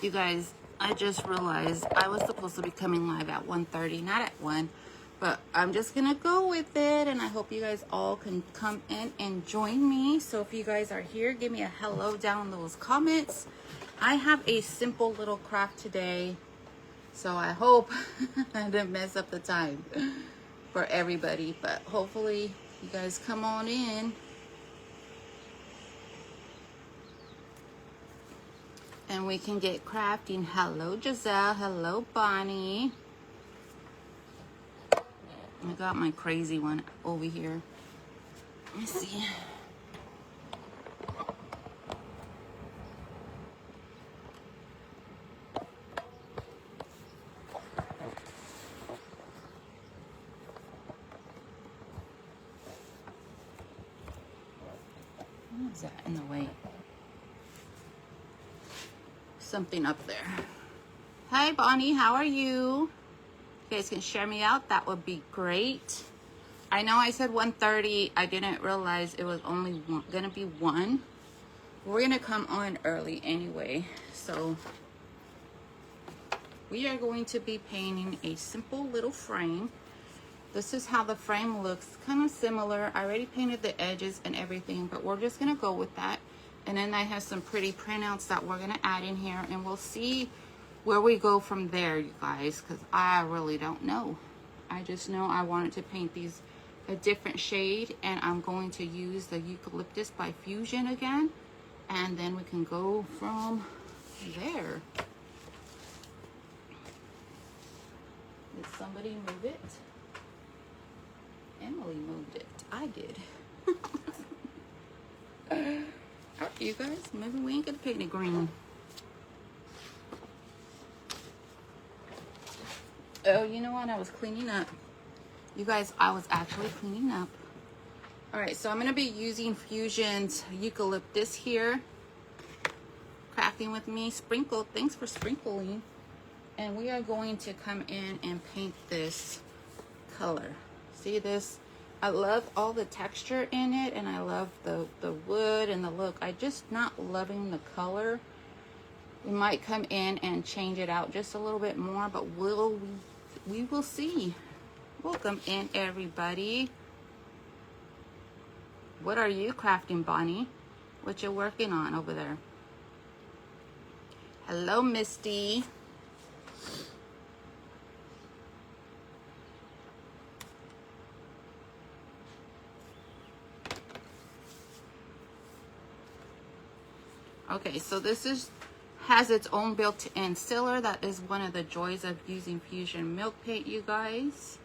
You guys, I just realized I was supposed to be coming live at 1:30, not at 1, but I'm just gonna go with it, and I hope you guys all can come in and join me. So if you guys are here, give me a hello down in those comments. I have a simple little craft today, so I hope I didn't mess up the time for everybody, but hopefully you guys come on in. And we can get crafting. Hello, Giselle. Hello, Bonnie. I got my crazy one over here. Let me see. What is that in the way? Something up there. Hi, Bonnie. How are you? You guys can share me out. That would be great. I know I said 1:30. I didn't realize it was only gonna be 1. We're gonna come on early anyway. So we are going to be painting a simple little frame. This is how the frame looks, kind of similar. I already painted the edges and everything, but we're just gonna go with that. And then I have some pretty printouts that we're gonna add in here, and we'll see where we go from there, you guys, because I really don't know. I just know I wanted to paint these a different shade, and I'm going to use the Eucalyptus by Fusion again, and then we can go from there. Did somebody move it? Emily moved it. I did. All right, you guys, maybe we ain't gonna paint it green. Oh, you know what? I was cleaning up. You guys, I was actually cleaning up. All right, so I'm gonna be using Fusion's Eucalyptus here. Crafting with me, sprinkle. Thanks for sprinkling. And we are going to come in and paint this color. See this? I love all the texture in it, and I love the wood and the look. I just not loving the color. We might come in and change it out just a little bit more, but we will see. Welcome in, everybody. What are you crafting, Bonnie? What you working on over there? Hello, Misty. Okay, so this has its own built-in sealer. That is one of the joys of using Fusion milk paint, you guys.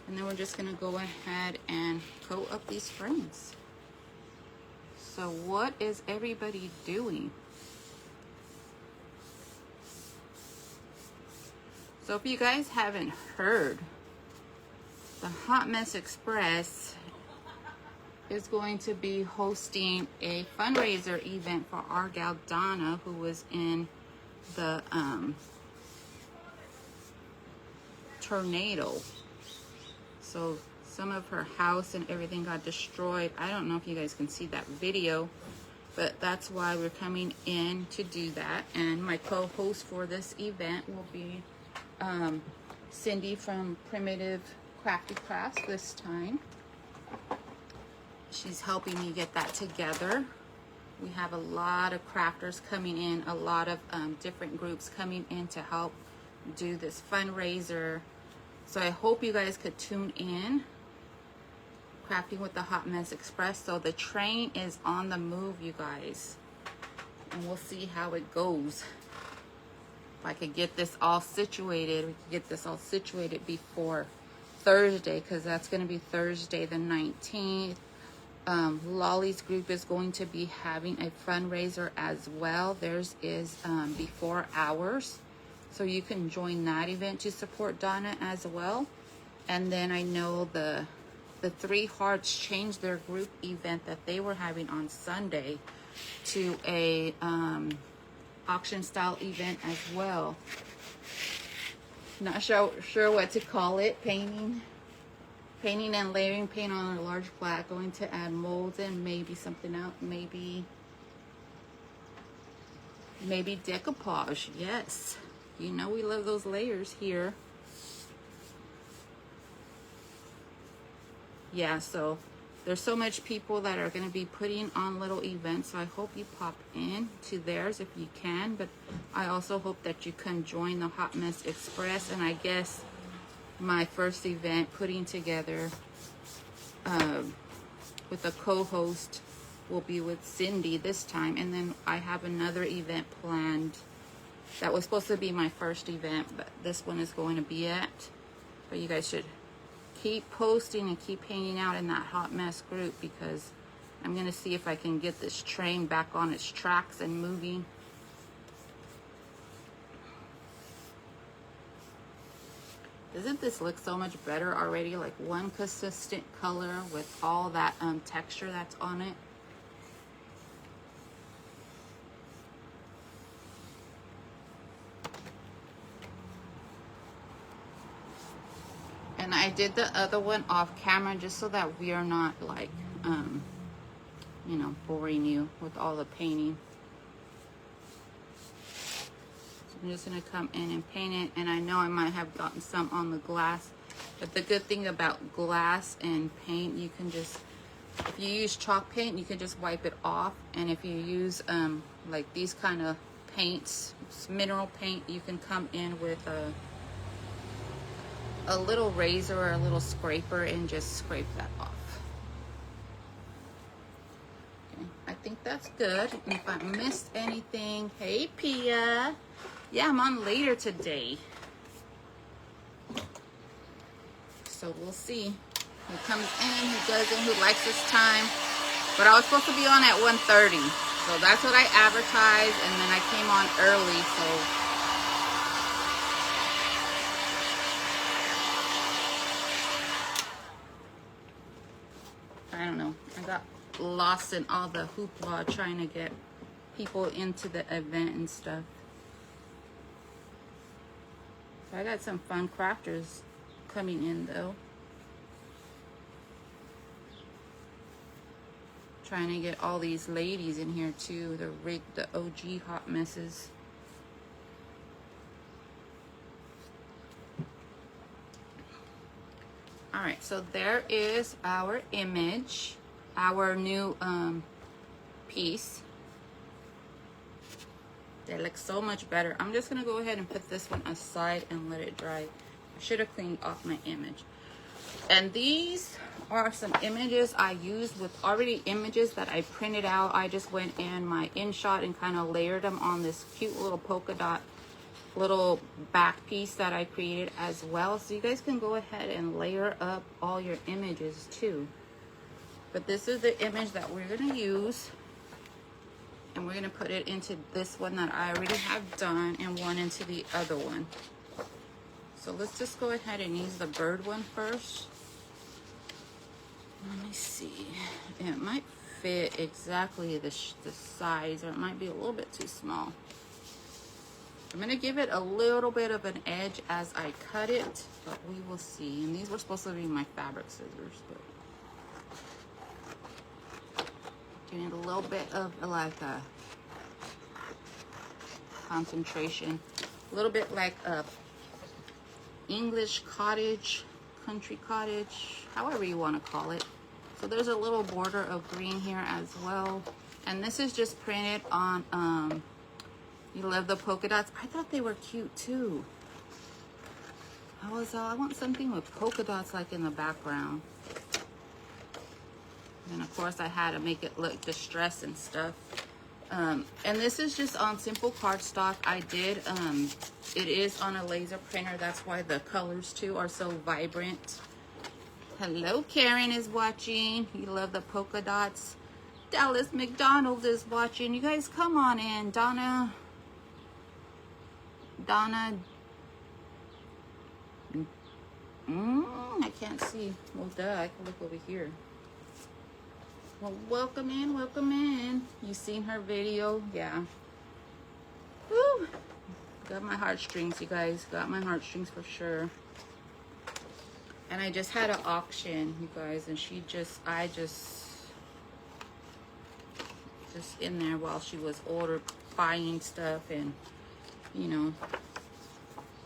And then we're just gonna go ahead and coat up these frames. So what is everybody doing? So if you guys haven't heard, the Hot Mess Express is going to be hosting a fundraiser event for our gal Donna, who was in the tornado. So some of her house and everything got destroyed. I don't know if you guys can see that video, but that's why we're coming in to do that. And my co-host for this event will be Cindy from Primitive Crafty Crafts this time. She's helping me get that together. We have a lot of crafters coming in, a lot of different groups coming in to help do this fundraiser. So I hope you guys could tune in. Crafting with the Hot Mess Express. So the train is on the move, you guys. And we'll see how it goes. If I could get this all situated, we could get this all situated before Thursday, because that's going to be Thursday the 19th. Lolly's group is going to be having a fundraiser as well. Theirs is before ours, so you can join that event to support Donna as well. And then I know the Three Hearts changed their group event that they were having on Sunday to a auction style event as well. Not sure what to call it. Painting and layering paint on a large flat, going to add molds and maybe something else, maybe Maybe decoupage, yes. You know we love those layers here. Yeah, so there's so much people that are going to be putting on little events, so I hope you pop in to theirs if you can, but I also hope that you can join the Hot Mess Express. And I guess my first event putting together with a co-host will be with Cindy this time, and then I have another event planned that was supposed to be my first event, but this one is going to be it. But you guys should keep posting and keep hanging out in that Hot Mess group, because I'm going to see if I can get this train back on its tracks and moving. Doesn't this look so much better already? Like one consistent color with all that texture that's on it. And I did the other one off camera just so that we are not like, you know, boring you with all the painting. So I'm just going to come in and paint it. And I know I might have gotten some on the glass. But the good thing about glass and paint, you can just, if you use chalk paint, you can just wipe it off. And if you use like these kind of paints, mineral paint, you can come in with a little razor or a little scraper and just scrape that off. Okay, I think that's good. And if I missed anything, hey Pia. Yeah, I'm on later today. So we'll see who comes in, who doesn't, who likes this time. But I was supposed to be on at 1:30. So that's what I advertised, and then I came on early, so I don't know. I got lost in all the hoopla trying to get people into the event and stuff. So I got some fun crafters coming in though. Trying to get all these ladies in here too. The OG Hot Messes. All right, so there is our image, our new piece. They look so much better. I'm just gonna go ahead and put this one aside and let it dry. I should have cleaned off my image. And these are some images I used with already images that I printed out. I just went in my InShot and kind of layered them on this cute little polka dot little back piece that I created as well. So you guys can go ahead and layer up all your images too. But this is the image that we're going to use. And we're going to put it into this one that I already have done and one into the other one. So let's just go ahead and use the bird one first. Let me see. It might fit exactly the size, or it might be a little bit too small. I'm going to give it a little bit of an edge as I cut it, but we will see. And these were supposed to be my fabric scissors, but doing a little bit of like a concentration, a little bit like a English cottage, country cottage, however you want to call it. So there's a little border of green here as well. And this is just printed on, you love the polka dots. I thought they were cute too. I want something with polka dots like in the background. And of course I had to make it look distressed and stuff. And this is just on simple cardstock. It is on a laser printer. That's why the colors too are so vibrant. Hello, Karen is watching. You love the polka dots. Dallas McDonald is watching. You guys come on in. Donna, I can't see. Well, duh, I can look over here. Well, welcome in, welcome in. You seen her video? Yeah. Woo! Got my heartstrings, you guys. Got my heartstrings for sure. And I just had an auction, you guys, and I just in there while she was buying stuff and, you know,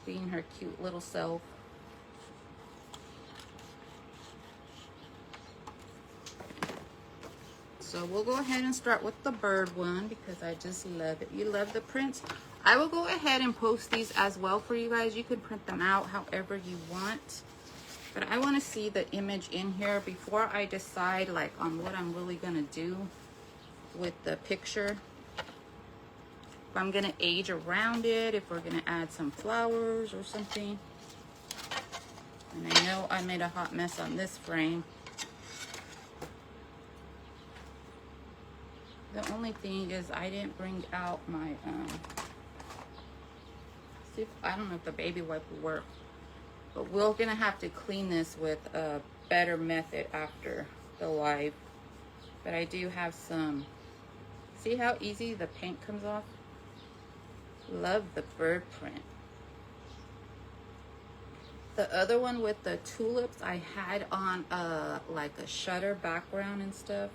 being her cute little self. So we'll go ahead and start with the bird one because I just love it. You love the prints. I will go ahead and post these as well for you guys. You can print them out however you want. But I want to see the image in here before I decide like on what I'm really going to do with the picture. If I'm going to age around it, if we're going to add some flowers or something. And I know I made a hot mess on this frame. The only thing is I didn't bring out my, see if, I don't know if the baby wipe will work. But we're gonna have to clean this with a better method after the wipe. But I do have some, see how easy the paint comes off? Love the bird print. The other one with the tulips, I had on like a shutter background and stuff.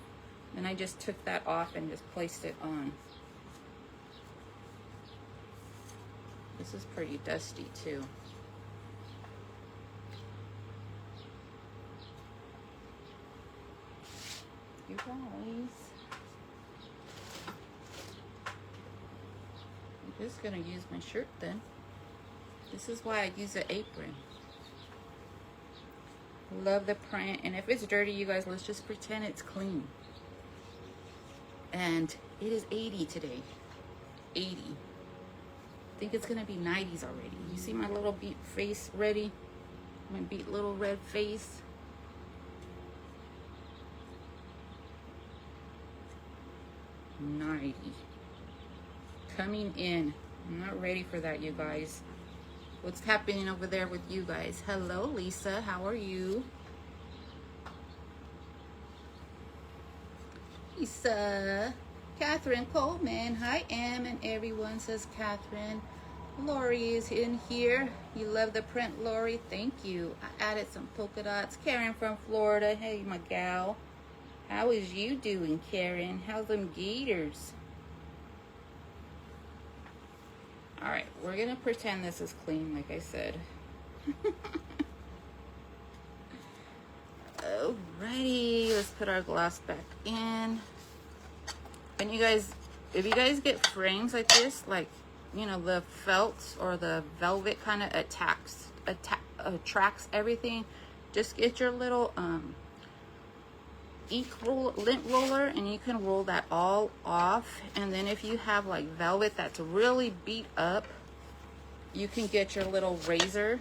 And I just took that off and just placed it on. This is pretty dusty too. You guys, I'm just gonna use my shirt then. This is why I use an apron. Love the print, and if it's dirty, you guys, let's just pretend it's clean. And it is 80 today. 80. I think it's gonna be 90s already. You see my little beat face ready? My beat little red face. Coming in. I'm not ready for that, you guys. What's happening over there with you guys? Hello, Lisa. How are you? Lisa. Catherine Coleman. Hi, Em and everyone, says Catherine. Lori is in here. You love the print, Lori. Thank you. I added some polka dots. Karen from Florida. Hey, my gal. How is you doing, Karen? How's them gators? All right, we're gonna pretend this is clean, like I said. Alrighty, let's put our glass back in. And you guys, if you guys get frames like this, like, you know, the felt or the velvet kind of attracts everything, just get your little lint roller and you can roll that all off. And then if you have like velvet that's really beat up, you can get your little razor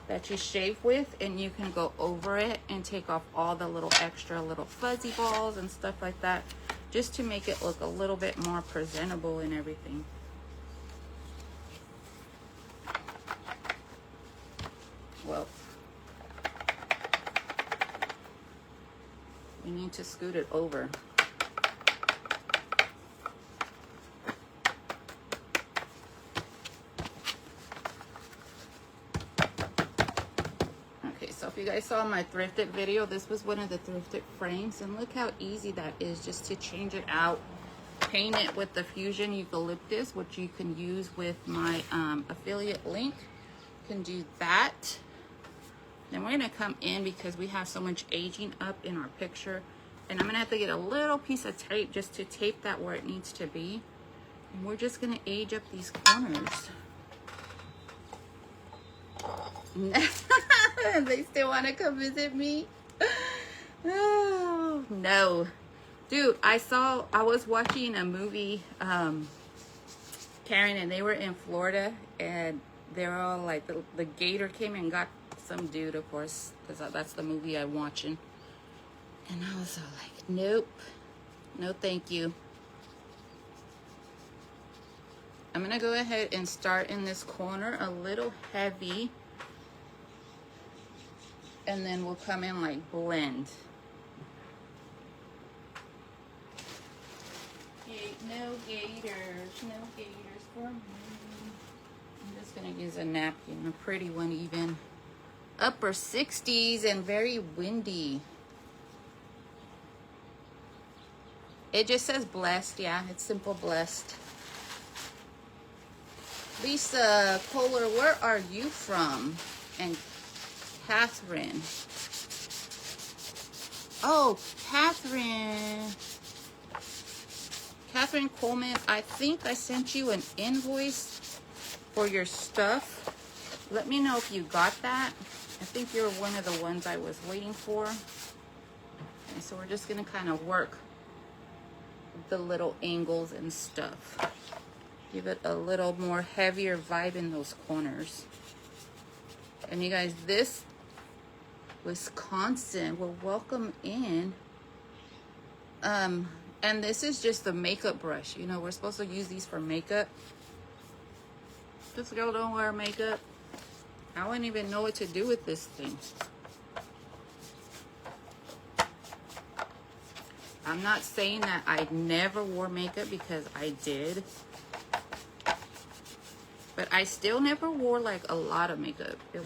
that you shave with and you can go over it and take off all the little extra little fuzzy balls and stuff like that, just to make it look a little bit more presentable and everything. Well, we need to scoot it over. Okay, so if you guys saw my thrifted video, this was one of the thrifted frames, and look how easy that is just to change it out. Paint it with the Fusion Eucalyptus, which you can use with my affiliate link. You can do that. Then we're gonna come in because we have so much aging up in our picture. And I'm gonna have to get a little piece of tape just to tape that where it needs to be. And we're just gonna age up these corners. They still wanna come visit me? Oh, no. Dude, I was watching a movie, Karen, and they were in Florida and they were all like, the gator came and got some dude, of course, because that's the movie I'm watching. And I was all like, nope, no thank you. I'm gonna go ahead and start in this corner a little heavy, and then we'll come in like blend. No gators for me. I'm just gonna use a napkin, a pretty one even. Upper 60s and very windy. It just says blessed. Yeah, it's simple blessed. Lisa Kohler, where are you from? And Catherine. Oh, Catherine. Catherine Coleman, I think I sent you an invoice for your stuff. Let me know if you got that. I think you're one of the ones I was waiting for. And so we're just gonna kind of work the little angles and stuff. Give it a little more heavier vibe in those corners. And you guys, this Wisconsin will welcome in. And this is just the makeup brush. You know, we're supposed to use these for makeup. This girl don't wear makeup. I wouldn't even know what to do with this thing. I'm not saying that I never wore makeup, because I did. But I still never wore like a lot of makeup. It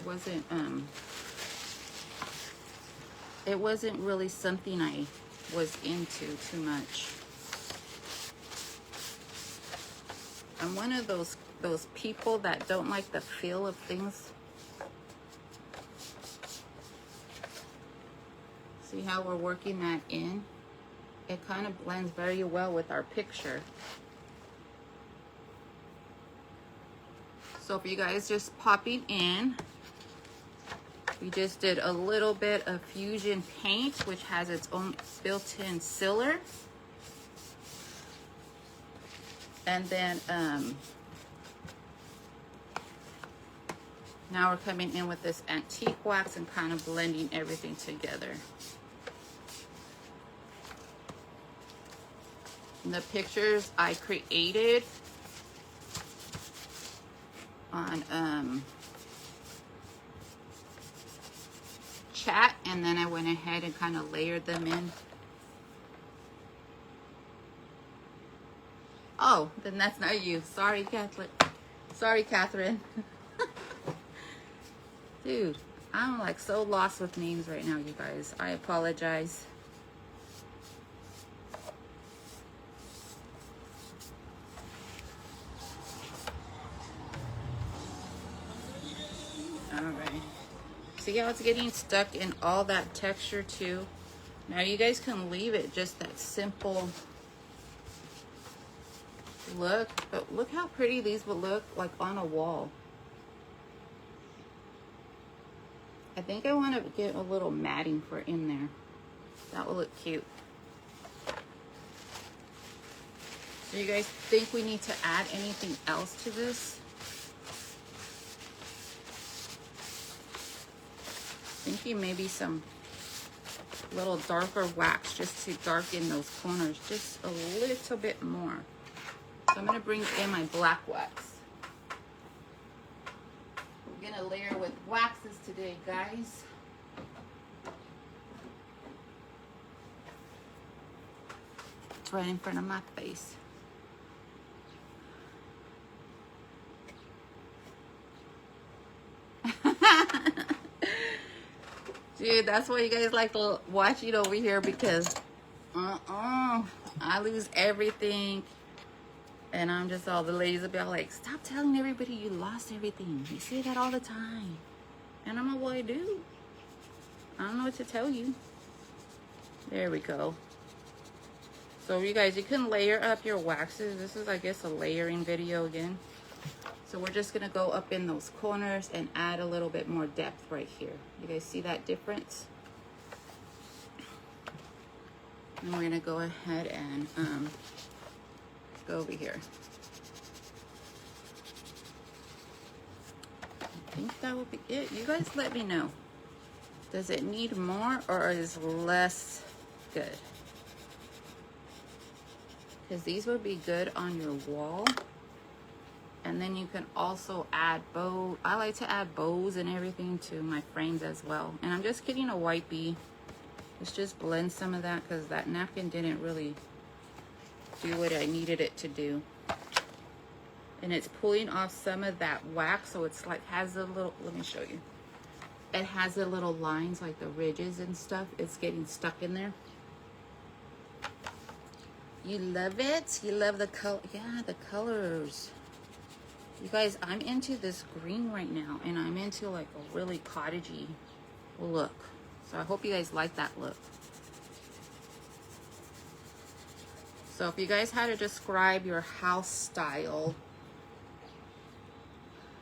wasn't really something I was into too much. I'm one of those people that don't like the feel of things. See how we're working that in? It kind of blends very well with our picture. So if you guys just popping in, we just did a little bit of Fusion paint, which has its own built-in sealer. And then now we're coming in with this antique wax and kind of blending everything together. And the pictures I created on chat, and then I went ahead and kind of layered them in. Oh, then that's not you. Sorry, Kathleen. Sorry, Catherine. Dude, I'm like so lost with names right now, you guys. I apologize. Alright. See how it's getting stuck in all that texture too? Now you guys can leave it just that simple look, but look how pretty these would look like on a wall. I think I want to get a little matting for in there. That will look cute. Do you guys think we need to add anything else to this? Thinking maybe some little darker wax just to darken those corners just a little bit more. So I'm going to bring in my black wax. We're going to layer with waxes today, guys. It's right in front of my face. Dude, that's why you guys like to watch it over here, because I lose everything. And I'm just all, the ladies will be all like, stop telling everybody you lost everything. You say that all the time. And I'm like, well, I do. I don't know what to tell you. There we go. So you guys, you can layer up your waxes. This is, I guess, a layering video again. So we're just gonna go up in those corners and add a little bit more depth right here. You guys see that difference? And we're gonna go ahead and go over here. I think that will be it. You guys let me know. Does it need more, or is less good? Because these would be good on your wall. And then you can also add bow. I like to add bows and everything to my frames as well. And I'm just getting a white bee. Let's just blend some of that, because that napkin didn't really do what I needed it to do. And it's pulling off some of that wax, so it's like has a little, let me show you. It has the little lines, like the ridges and stuff. It's getting stuck in there. You love it? You love the color? Yeah, the colors. You guys, I'm into this green right now, and I'm into like a really cottagey look. So I hope you guys like that look. So if you guys had to describe your house style,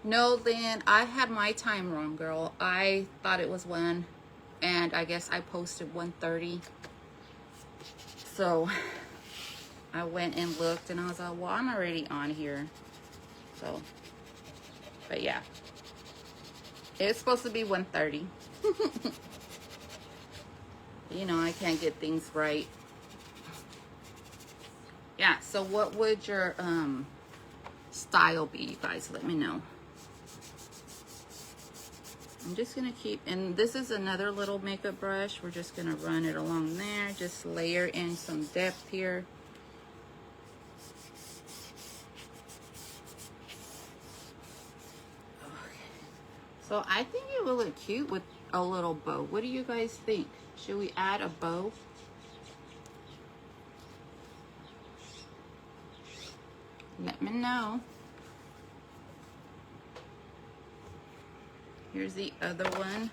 no, then I had my time wrong, girl. I thought it was 1, and I guess I posted 1:30. So I went and looked, and I was like, well, I'm already on here. So, but yeah, it's supposed to be 1:30. You know, I can't get things right. Yeah, so what would your style be, you guys? Let me know. I'm just gonna keep, and this is another little makeup brush. We're just gonna run it along there, just layer in some depth here. Okay. So I think it will look cute with a little bow. What do you guys think? Should we add a bow? Let me know. Here's the other one.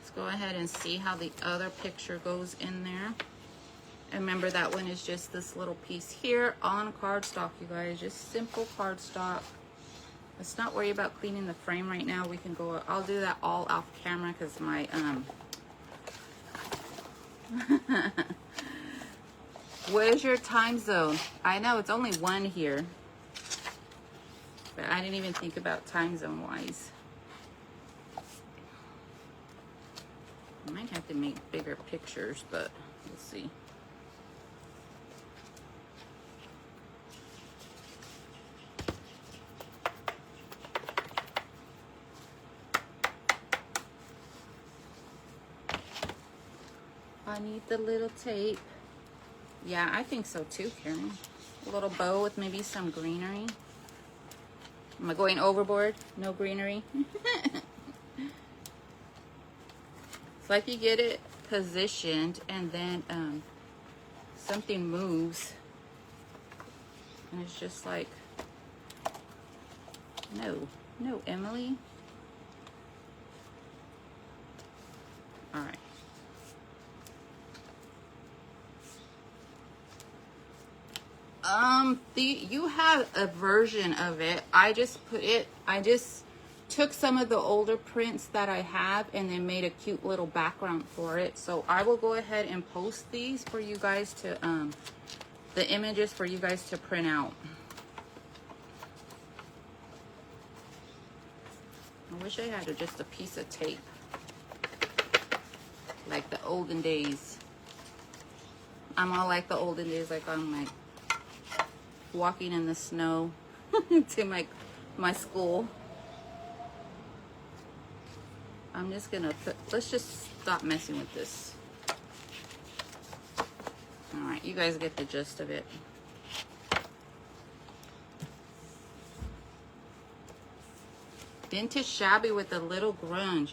Let's go ahead and see how the other picture goes in there. And remember, that one is just this little piece here on cardstock, you guys. Just simple cardstock. Let's not worry about cleaning the frame right now. We can go, I'll do that all off camera because my, where's your time zone? I know it's only 1 here, but I didn't even think about time zone wise. I might have to make bigger pictures, but we'll see. I need the little tape. Yeah, I think so too, Karen. A little bow with maybe some greenery. Am I going overboard? No greenery? It's like you get it positioned and then something moves. And it's just like, no, Emily. All right. You have a version of it. I just took some of the older prints that I have and then made a cute little background for it. So I will go ahead and post these for you guys to, the images for you guys to print out. I wish I had just a piece of tape, like the olden days. I'm all like the olden days, like I'm like walking in the snow to my school. I'm just gonna put, let's just stop messing with this. All right, you guys get the gist of it. Vintage shabby with a little grunge.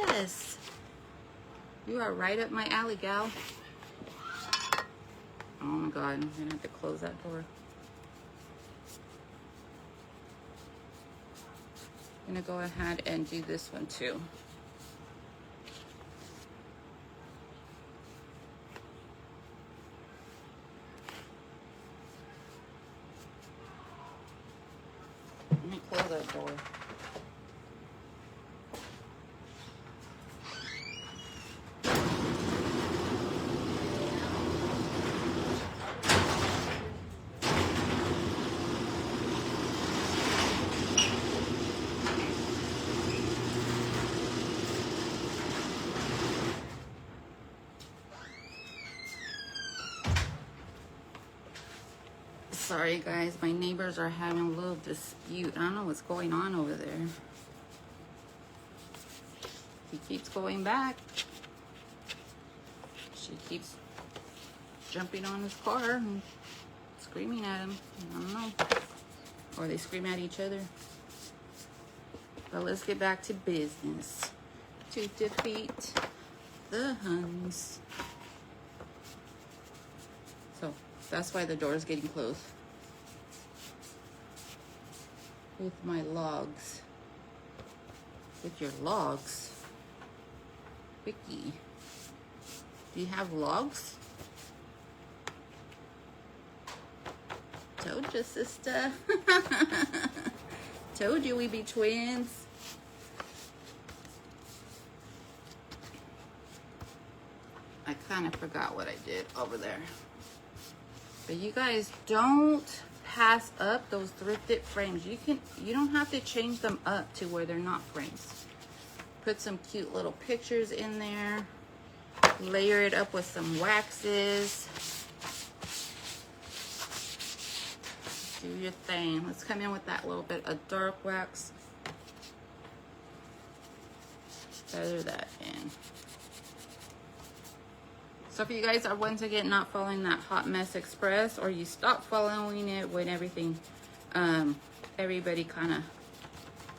Yes, you are right up my alley, gal. Oh my God, I'm gonna have to close that door. I'm gonna go ahead and do this one too. Let me close that door. Sorry guys, my neighbors are having a little dispute. I don't know what's going on over there. He keeps going back. She keeps jumping on his car and screaming at him. I don't know. Or they scream at each other. But let's get back to business. To defeat the Huns. So that's why the door is getting closed. with my logs. With your logs. Vicky, do you have logs? Told you, sister. Told you we'd be twins. I kind of forgot what I did over there. But you guys, don't pass up those thrifted frames. You don't have to change them up to where they're not frames. Put some cute little pictures in there. Layer it up with some waxes. Do your thing. Let's come in with that little bit of dark wax. Feather that in. So if you guys are once again not following that Hot Mess Express, or you stop following it when everything, everybody kind of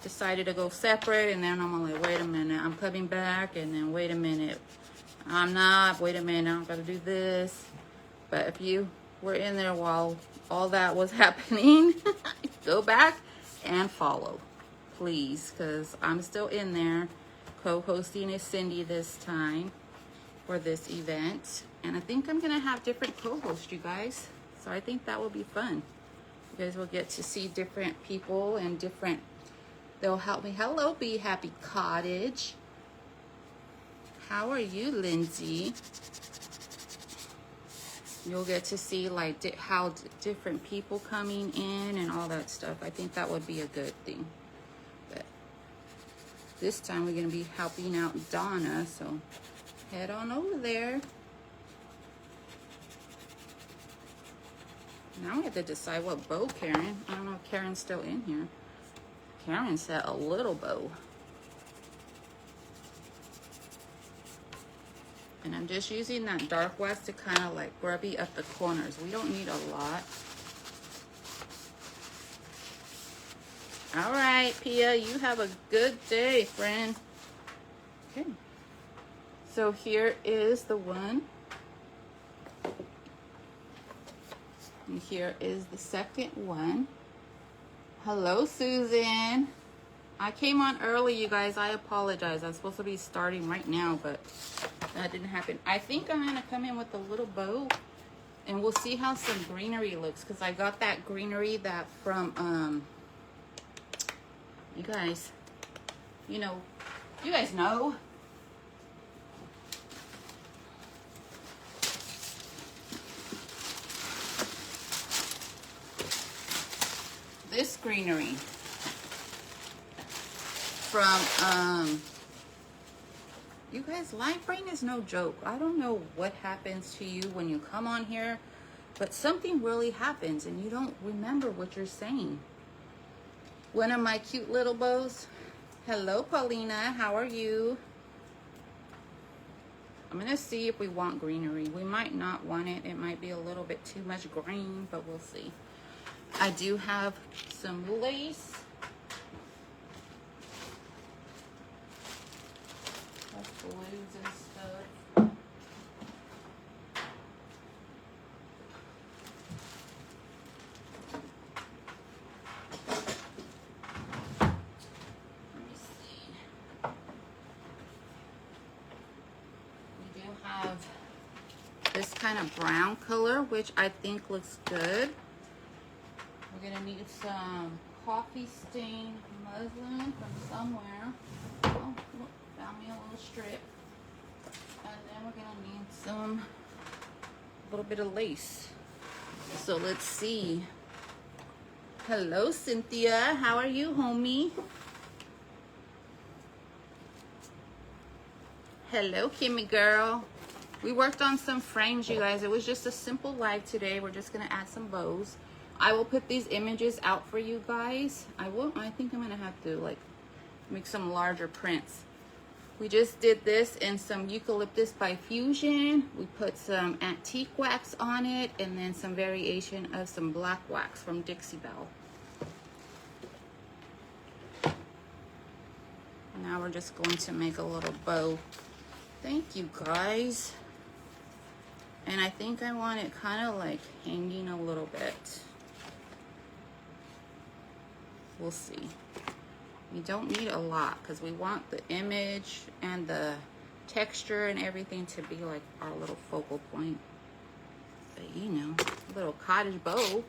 decided to go separate, and then I'm like, wait a minute, I'm coming back, and then wait a minute, I'm not, wait a minute, I'm gonna do this. But if you were in there while all that was happening, go back and follow, please, because I'm still in there. Co-hosting is Cindy this time for this event, and I think I'm gonna have different co-hosts, you guys, so I think that will be fun. You guys will get to see different people and different, they'll help me. Hello, Be Happy Cottage. How are you, Lindsay? You'll get to see like how different people coming in and all that stuff. I think that would be a good thing. But this time we're gonna be helping out Donna, so head on over there. Now we have to decide what bow, Karen. I don't know if Karen's still in here. Karen said a little bow. And I'm just using that dark wax to kind of like grubby up the corners. We don't need a lot. All right, Pia, you have a good day, friend. Okay. So here is the one. And here is the second one. Hello, Susan. I came on early, you guys. I apologize. I was supposed to be starting right now, but that didn't happen. I think I'm gonna come in with a little bow, and we'll see how some greenery looks, because I got that greenery that from you guys, you guys know. This greenery from you guys, live brain is no joke. I don't know what happens to you when you come on here, but something really happens and you don't remember what you're saying. One of my cute little bows. Hello, Paulina, how are you? I'm gonna see if we want greenery. We might not want it. It might be a little bit too much green, but we'll see. I do have some lace. That's blues and stuff. Let me see. We do have this kind of brown color, which I think looks good. We're gonna need some coffee stained muslin from somewhere. Oh, look, found me a little strip. And then we're gonna need some, a little bit of lace. So let's see. Hello, Cynthia. How are you, homie? Hello, Kimmy girl. We worked on some frames, you guys. It was just a simple live today. We're just gonna add some bows. I will put these images out for you guys. I think I'm gonna have to like make some larger prints. We just did this in some eucalyptus by Fusion. We put some antique wax on it and then some variation of some black wax from Dixie Belle. Now we're just going to make a little bow. Thank you, guys. And I think I want it kind of like hanging a little bit. We'll see. We don't need a lot because we want the image and the texture and everything to be like our little focal point. But you know, a little cottage bow.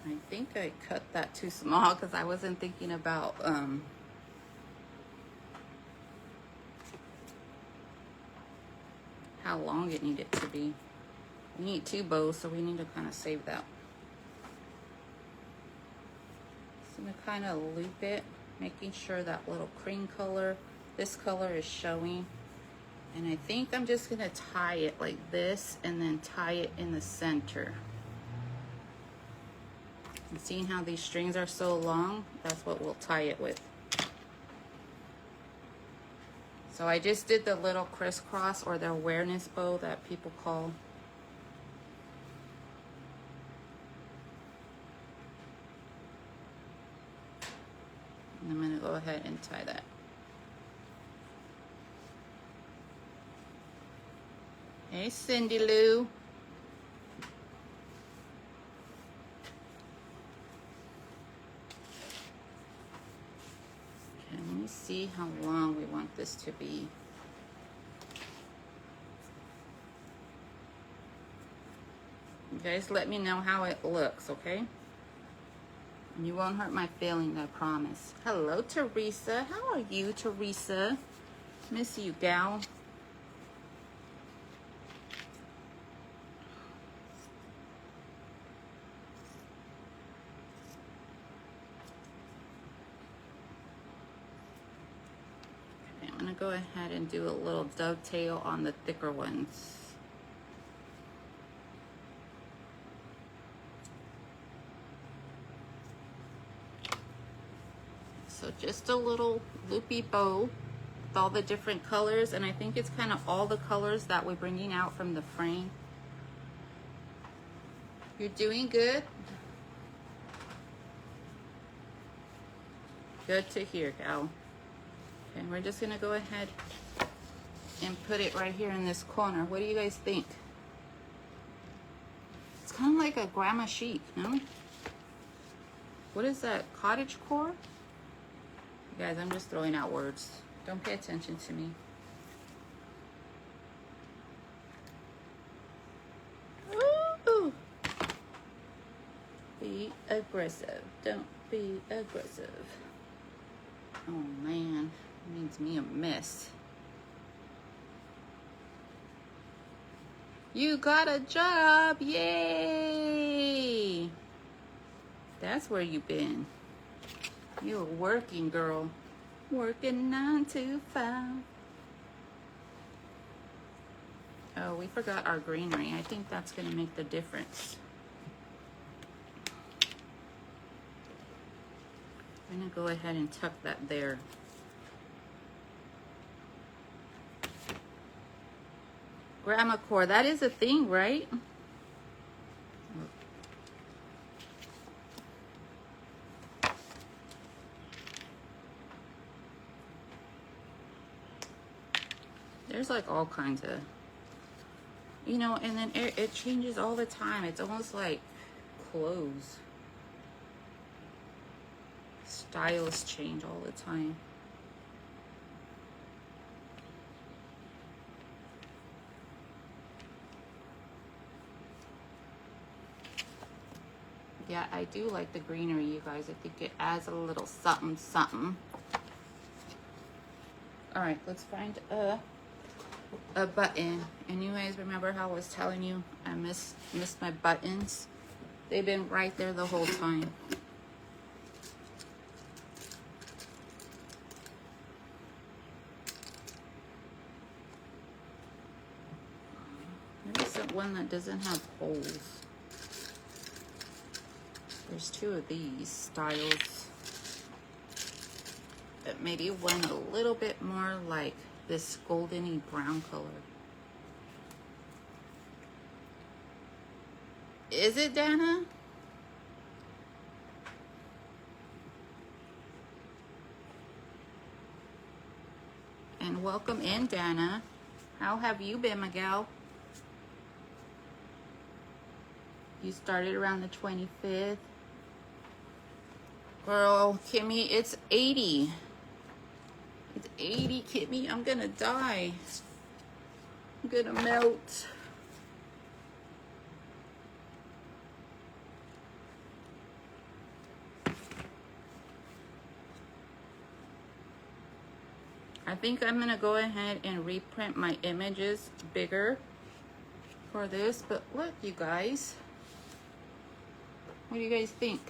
I think I cut that too small because I wasn't thinking about how long it needed to be. We need 2 bows, so we need to kind of save that. So I'm gonna kind of loop it, making sure that little cream color, this color is showing. And I think I'm just gonna tie it like this and then tie it in the center. And seeing how these strings are so long, that's what we'll tie it with. So I just did the little crisscross, or the awareness bow that people call. And I'm gonna go ahead and tie that. Hey, Cindy Lou. Okay, let me see how long we want this to be. You guys let me know how it looks, okay? And you won't hurt my feelings, I promise. Hello, Teresa. How are you, Teresa? Miss you, gal. Okay, I'm gonna go ahead and do a little dovetail on the thicker ones. So just a little loopy bow with all the different colors, and I think it's kind of all the colors that we're bringing out from the frame. You're doing good. Good to hear, gal. Okay, we're just gonna go ahead and put it right here in this corner. What do you guys think? It's kind of like a grandma chic, no? What is that, cottage core? Guys, I'm just throwing out words. Don't pay attention to me. Ooh. Be aggressive. Don't be aggressive. Oh man, it means me a mess. You got a job, yay! That's where you been. You're working, girl. Working 9 to 5. Oh, we forgot our greenery. I think that's gonna make the difference. I'm gonna go ahead and tuck that there. Grandma core, that is a thing, right? There's like all kinds of, you know, and then it changes all the time. It's almost like clothes. Styles change all the time. Yeah, I do like the greenery, you guys. I think it adds a little something, something. All right, let's find a button. And you guys remember how I was telling you I missed my buttons? They've been right there the whole time. There's one that doesn't have holes. There's 2 of these styles. But maybe one a little bit more like this goldeny brown color. Is it, Dana? And welcome in, Dana. How have you been, Miguel? You started around the 25th. Girl, Kimmy, it's 80. It's 80, Kimmy. I'm gonna die. I'm gonna melt. I think I'm gonna go ahead and reprint my images bigger for this, but look, you guys. What do you guys think?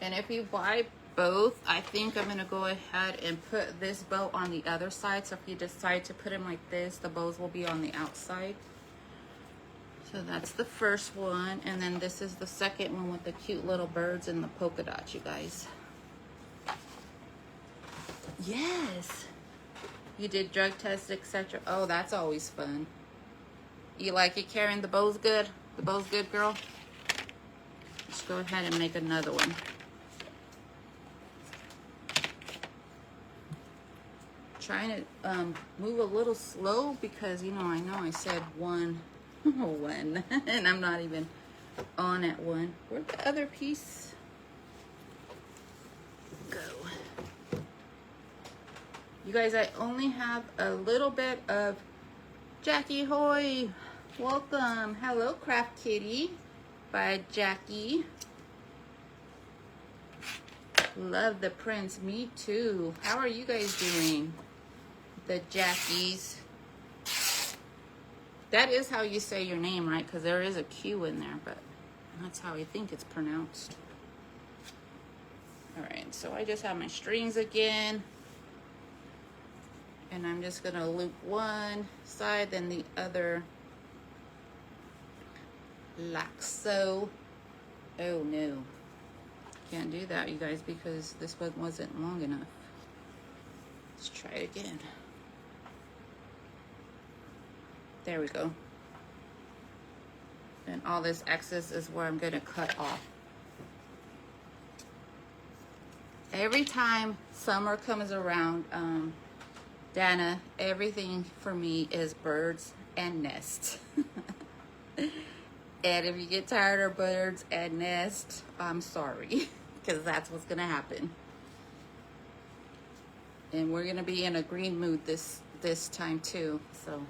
And if you buy both, I think I'm gonna go ahead and put this bow on the other side. So if you decide to put them like this, the bows will be on the outside. So that's the first one, and then this is the second one with the cute little birds and the polka dots, you guys. Yes. You did drug tests, etc. Oh, that's always fun. You like it, Karen? The bow's good? The bow's good, girl? Let's go ahead and make another one. Trying to move a little slow because, you know I said one. One, and I'm not even on at one. Where'd the other piece go? You guys, I only have a little bit of Jackie Hoy. Welcome. Hello, Craft Kitty by Jackie. Love the prints. Me too. How are you guys doing? The Jackies. That is how you say your name, right? Because there is a Q in there, but that's how I think it's pronounced. All right, so I just have my strings again. And I'm just gonna loop one side, then the other, like so. Oh no, can't do that, you guys, because this one wasn't long enough. Let's try it again. There we go. And all this excess is where I'm gonna cut off. Every time summer comes around, Dana, everything for me is birds and nests. And if you get tired of birds and nests, I'm sorry, because that's what's gonna happen. And we're gonna be in a green mood this time too, so.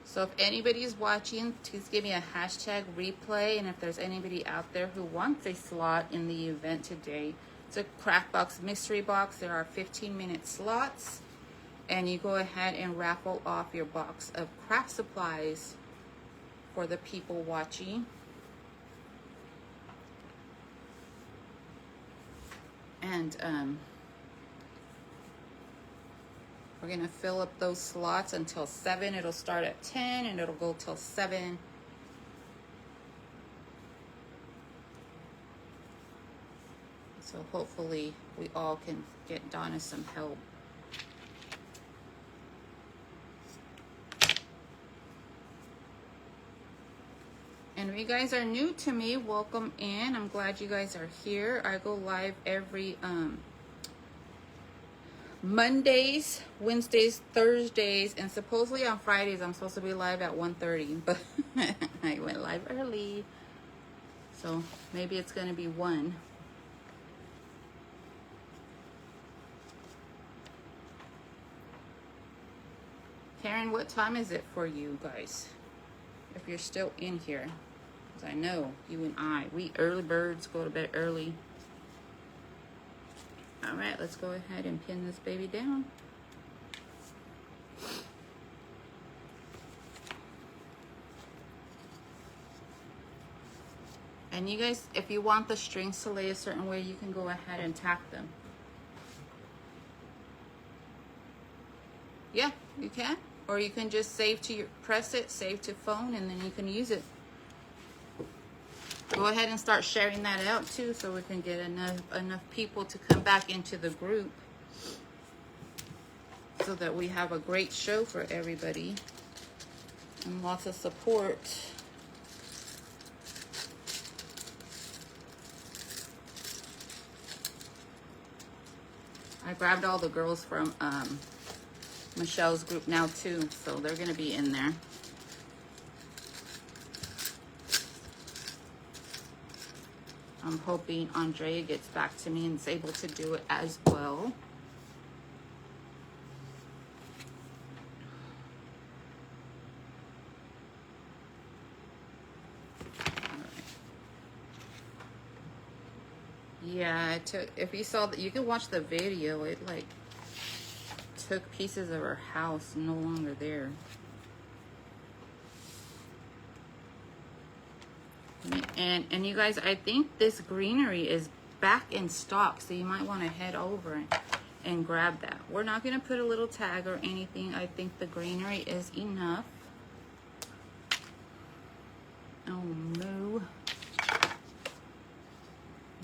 So if anybody's watching, please give me a hashtag replay. And if there's anybody out there who wants a slot in the event today, it's a craft box mystery box. There are 15-minute slots. And you go ahead and raffle off your box of craft supplies for the people watching. And we're gonna fill up those slots until 7. It'll start at 10 and it'll go till 7. So hopefully we all can get Donna some help. And if you guys are new to me, welcome in. I'm glad you guys are here. I go live every Mondays, Wednesdays, Thursdays, and supposedly on Fridays I'm supposed to be live at 1:30, but I went live early, so maybe it's gonna be 1. Karen, what time is it for you guys? If you're still in here, because I know you and I, we early birds go to bed early. All right, let's go ahead and pin this baby down. And you guys, if you want the strings to lay a certain way, you can go ahead and tack them. Yeah, you can. Or you can just save to your, press it, save to phone, and then you can use it. Go ahead and start sharing that out too, so we can get enough people to come back into the group, so that we have a great show for everybody and lots of support. I grabbed all the girls from Michelle's group now too, so they're gonna be in there. I'm hoping Andrea gets back to me and is able to do it as well. Yeah, it took, if you saw that, you could watch the video, it like took pieces of her house, no longer there. And you guys, I think this greenery is back in stock, so you might want to head over and grab that. We're not going to put a little tag or anything. I think the greenery is enough. Oh no.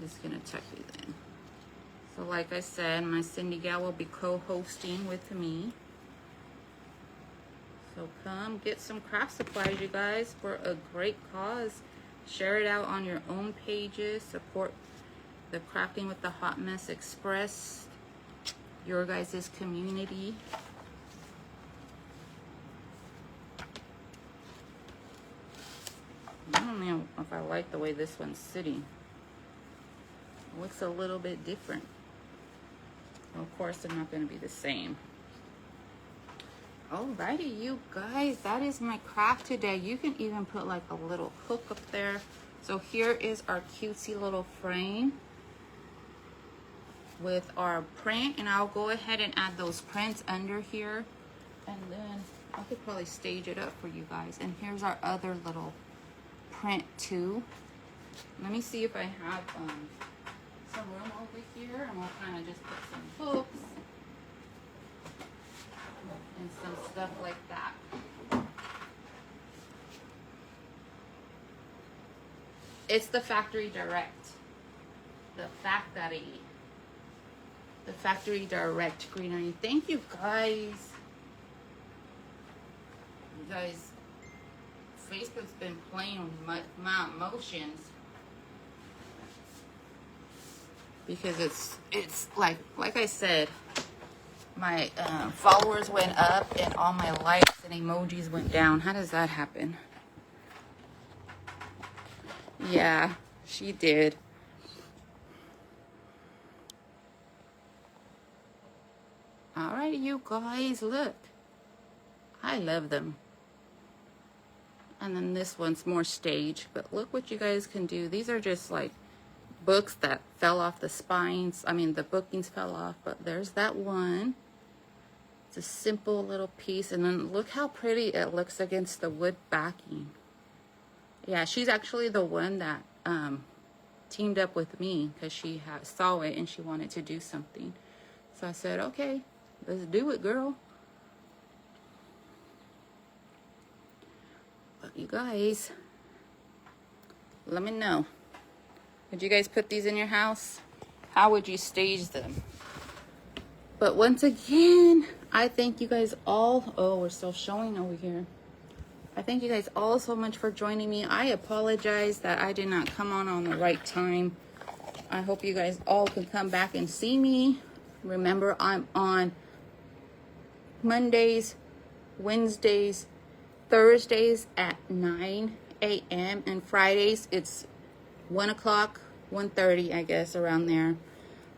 Just gonna tuck these in. So like I said, my Cindy gal will be co-hosting with me. So come get some craft supplies, you guys, for a great cause. Share it out on your own pages. Support the Crafting with the Hot Mess Express, your guys' community. I don't know if I like the way this one's sitting. It looks a little bit different. Well, of course, they're not going to be the same. Alrighty, you guys, that is my craft today. You can even put like a little hook up there. So here is our cutesy little frame with our print, and I'll go ahead and add those prints under here, and then I could probably stage it up for you guys. And here's our other little print too. Let me see if I have some room over here, and we'll kind of just put some hooks and some stuff like that. It's the factory direct. The factory direct greenery. Thank you guys. You guys, Facebook's been playing with my emotions. Because it's like I said, my followers went up and all my likes and emojis went down. How does that happen? Yeah, she did. Alright, you guys, look. I love them. And then this one's more staged, but look what you guys can do. These are just like books that fell off the spines. I mean, the bookings fell off, but there's that one. It's a simple little piece, and then look how pretty it looks against the wood backing. Yeah, she's actually the one that teamed up with me because she saw it and she wanted to do something. So I said, okay, let's do it, girl. But you guys, let me know. Would you guys put these in your house? How would you stage them? But once again, I thank you guys all. Oh, we're still showing over here. I thank you guys all so much for joining me. I apologize that I did not come on the right time. I hope you guys all can come back and see me. Remember, I'm on Mondays, Wednesdays, Thursdays at 9 a.m. and Fridays it's 1 o'clock, 1:30, I guess, around there.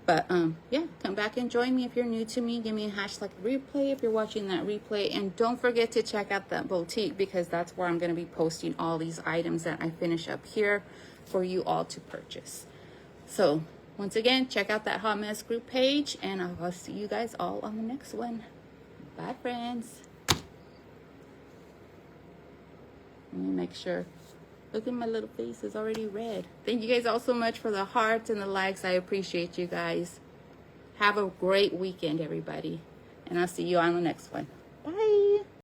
But yeah, come back and join me if you're new to me. Give me a hashtag replay if you're watching that replay, and don't forget to check out that boutique because that's where I'm going to be posting all these items that I finish up here for you all to purchase. So once again, check out that Hot Mess group page, and I'll see you guys all on the next one. Bye, friends. Let me make sure. Look at my little face, it's already red. Thank you guys all so much for the hearts and the likes. I appreciate you guys. Have a great weekend, everybody. And I'll see you on the next one.